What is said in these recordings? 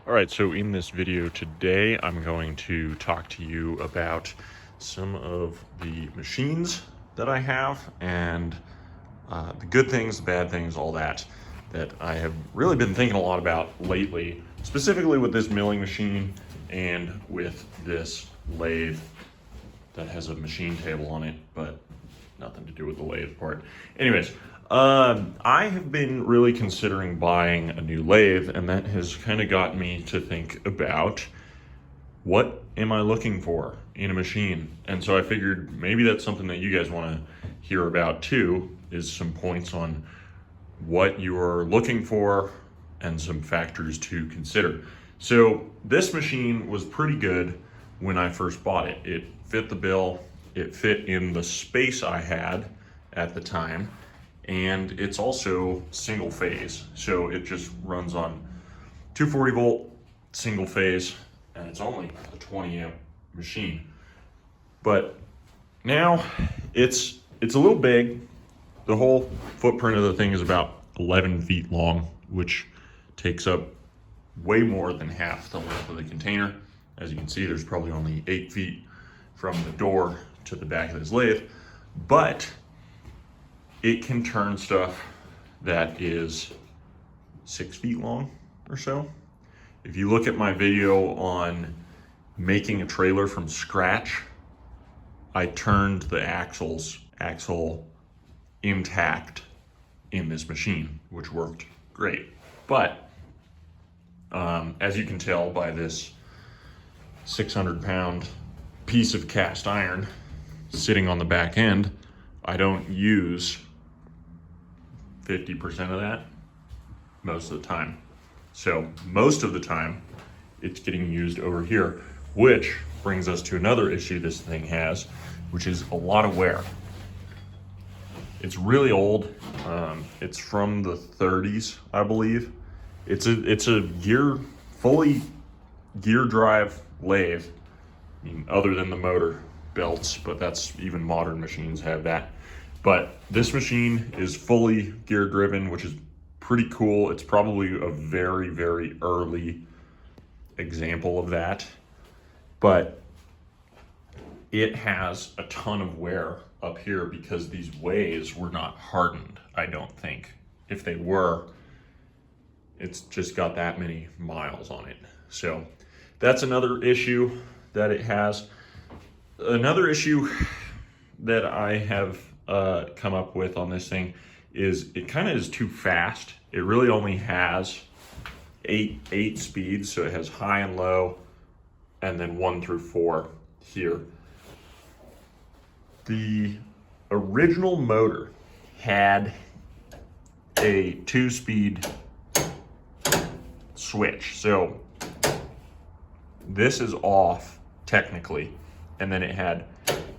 All right, so in this video today, I'm going to talk to you about some of the machines that I have and the good things, the bad things, all that I have really been thinking a lot about lately, specifically with this milling machine and with this lathe that has a machine table on it, but nothing to do with the lathe part. Anyways, I have been really considering buying a new lathe, and that has kind of got me to think about what am I looking for in a machine. And so I figured maybe that's something that you guys want to hear about too, is some points on what you're looking for and some factors to consider. So this machine was pretty good when I first bought it. It fit the bill, it fit in the space I had at the time, and it's also single phase. So it just runs on 240 volt, single phase, and it's only a 20 amp machine. But now it's a little big. The whole footprint of the thing is about 11 feet long, which takes up way more than half the length of the container. As you can see, there's probably only 8 feet from the door to the back of this lathe, but it can turn stuff that is 6 feet long or so. If you look at my video on making a trailer from scratch, I turned the axle intact in this machine, which worked great. But as you can tell by this 600-pound piece of cast iron sitting on the back end, I don't use 50% of that most of the time. So most of the time it's getting used over here, which brings us to another issue this thing has, which is a lot of wear. It's really old. It's from the 30s, I believe. It's a fully gear drive lathe. I mean, other than the motor belts, but that's even modern machines have that. But this machine is fully gear driven, which is pretty cool. It's probably a very, very early example of that. But it has a ton of wear up here because these ways were not hardened, I don't think. If they were, it's just got that many miles on it. So that's another issue that it has. Another issue that I have come up with on this thing is it kind of is too fast. It really only has eight speeds, so it has high and low, and then 1 through 4 here. The original motor had a 2-speed switch, so this is off technically, and then it had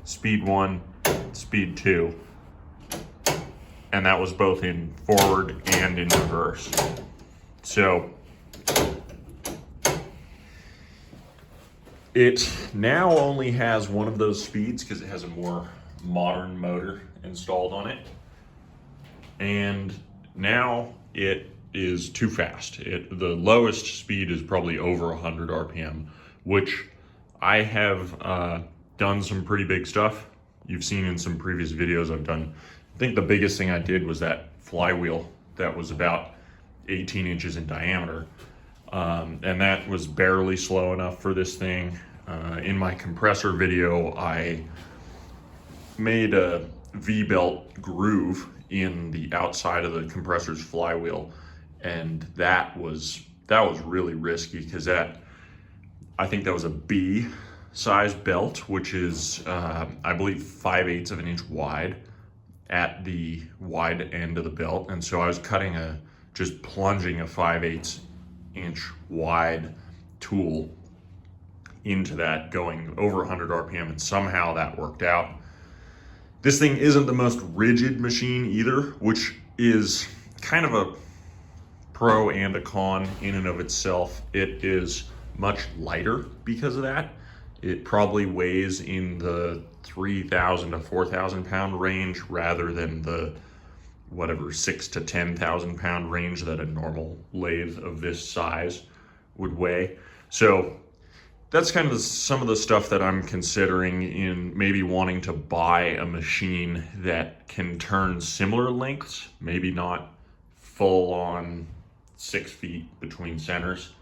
speed 1, speed 2, and that was both in forward and in reverse. So it now only has one of those speeds because it has a more modern motor installed on it, and now it is too fast. The lowest speed is probably over 100 RPM, which I have done some pretty big stuff. You've seen in some previous videos I've done. I think the biggest thing I did was that flywheel that was about 18 inches in diameter. And that was barely slow enough for this thing. In my compressor video, I made a V-belt groove in the outside of the compressor's flywheel. And that was really risky because I think that was a B size belt, which is, I believe 5/8 of an inch wide at the wide end of the belt. And so I was just plunging a 5/8 inch wide tool into that, going over 100 RPM, and somehow that worked out. This thing isn't the most rigid machine either, which is kind of a pro and a con in and of itself. It is much lighter because of that. It probably weighs in the 3,000 to 4,000 pound range rather than the whatever 6,000 to 10,000 pound range that a normal lathe of this size would weigh. So that's kind of some of the stuff that I'm considering in maybe wanting to buy a machine that can turn similar lengths, maybe not full on 6 feet between centers,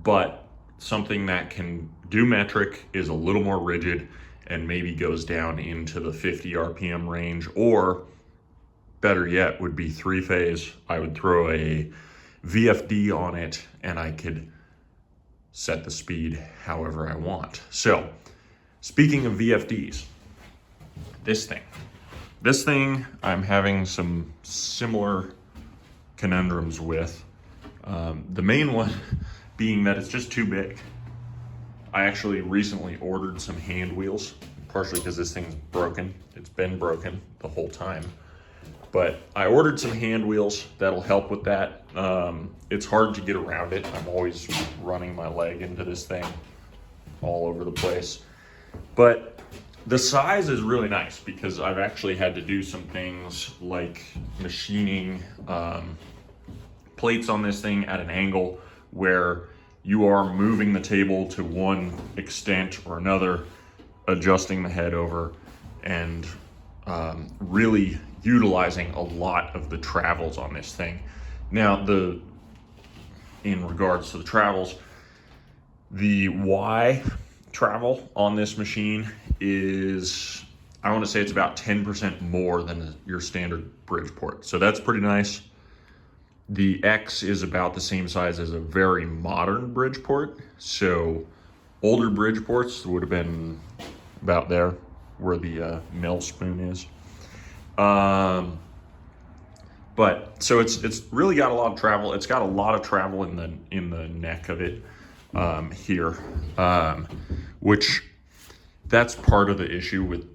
but something that can do metric, is a little more rigid, and maybe goes down into the 50 RPM range, or better yet would be 3-phase. I would throw a VFD on it and I could set the speed however I want. So speaking of VFDs, this thing I'm having some similar conundrums with. The main one being that it's just too big. I actually recently ordered some hand wheels, partially because this thing's broken. It's been broken the whole time. But I ordered some hand wheels that'll help with that. It's hard to get around it. I'm always running my leg into this thing all over the place. But the size is really nice because I've actually had to do some things like machining plates on this thing at an angle where you are moving the table to one extent or another, adjusting the head over, and really utilizing a lot of the travels on this thing. Now, in regards to the travels, the Y travel on this machine is, I want to say it's about 10% more than your standard Bridgeport. So that's pretty nice. The X is about the same size as a very modern Bridgeport. So older Bridgeports would have been about there where the mill spoon is. But so it's really got a lot of travel. It's got a lot of travel in the neck of it here, which that's part of the issue with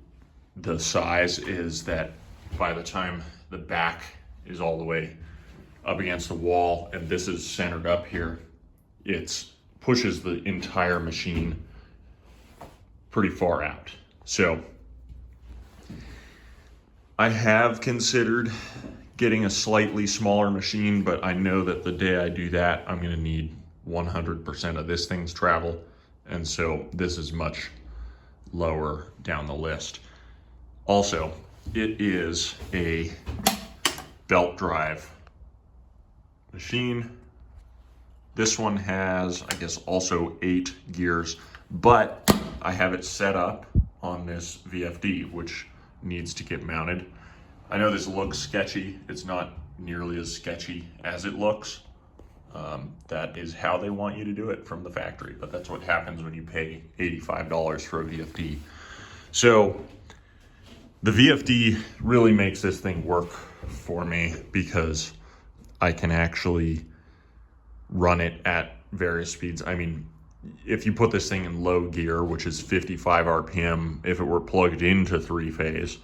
the size, is that by the time the back is all the way up against the wall and this is centered up here, it pushes the entire machine pretty far out. So I have considered getting a slightly smaller machine, but I know that the day I do that, I'm going to need 100% of this thing's travel. And so this is much lower down the list. Also, it is a belt drive machine. This one has, I guess, also 8 gears, but I have it set up on this VFD, which needs to get mounted. I know this looks sketchy. It's not nearly as sketchy as it looks. That is how they want you to do it from the factory, but that's what happens when you pay $85 for a VFD. So the VFD really makes this thing work for me because I can actually run it at various speeds. I mean, if you put this thing in low gear, which is 55 RPM, if it were plugged into 3-phase,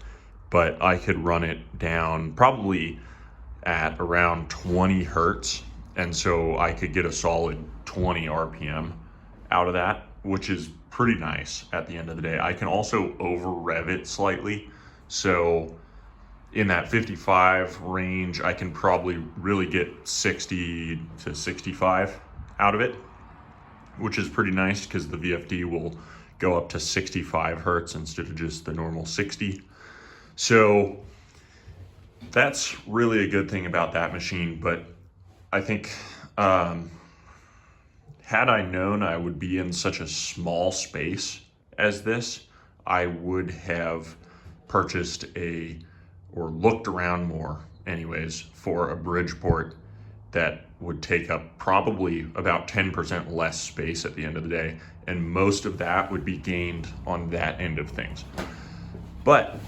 but I could run it down probably at around 20 hertz. And so I could get a solid 20 RPM out of that, which is pretty nice at the end of the day. I can also over rev it slightly. So in that 55 range, I can probably really get 60 to 65 out of it, which is pretty nice because the VFD will go up to 65 hertz instead of just the normal 60. So that's really a good thing about that machine. But I think had I known I would be in such a small space as this, I would have purchased or looked around more anyways for a Bridgeport that would take up probably about 10% less space at the end of the day. And most of that would be gained on that end of things. But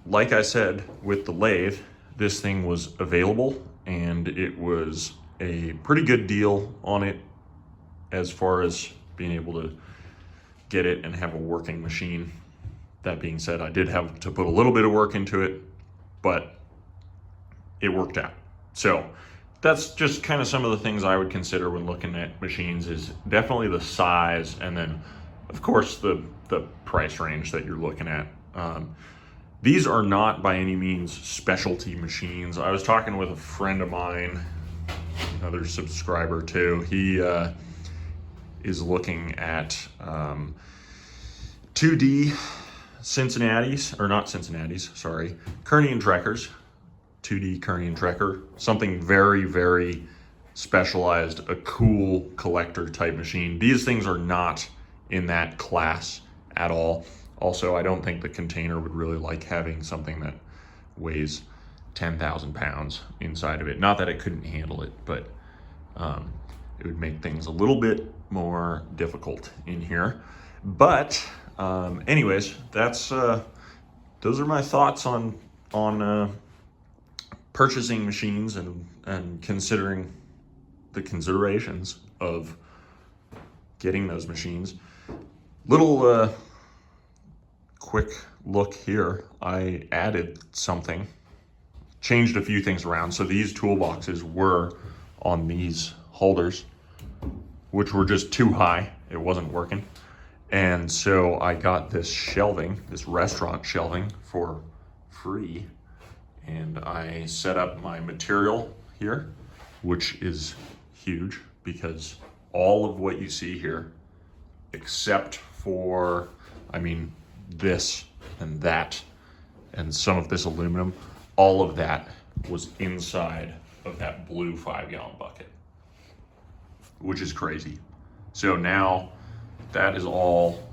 like I said, with the lathe, this thing was available and it was a pretty good deal on it as far as being able to get it and have a working machine. That being said, I did have to put a little bit of work into it, but it worked out. So that's just kind of some of the things I would consider when looking at machines, is definitely the size, and then of course the price range that you're looking at. These are not by any means specialty machines. I was talking with a friend of mine another subscriber too. He is looking at 2D Cincinnati's, or not Cincinnati's, sorry, Kearney and Trekkers, 2D Kearney and Trekker, something very, very specialized, a cool collector type machine. These things are not in that class at all. Also, I don't think the container would really like having something that weighs 10,000 pounds inside of it. Not that it couldn't handle it, but it would make things a little bit more difficult in here. But anyways, that's those are my thoughts on purchasing machines and considering the considerations of getting those machines. Little quick look here. I added something, changed a few things around. So these toolboxes were on these holders, which were just too high. It wasn't working. And so I got this shelving, this restaurant shelving for free. And I set up my material here, which is huge because all of what you see here, except for, I mean, this and that, and some of this aluminum, all of that was inside of that blue 5-gallon bucket, which is crazy. So now that is all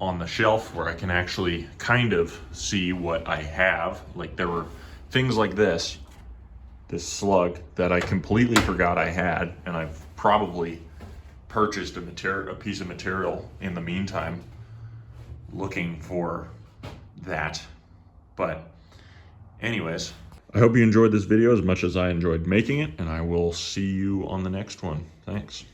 on the shelf where I can actually kind of see what I have. Like there were things like this slug that I completely forgot I had, and I've probably purchased a piece of material in the meantime looking for that. But anyways, I hope you enjoyed this video as much as I enjoyed making it, and I will see you on the next one. Thanks.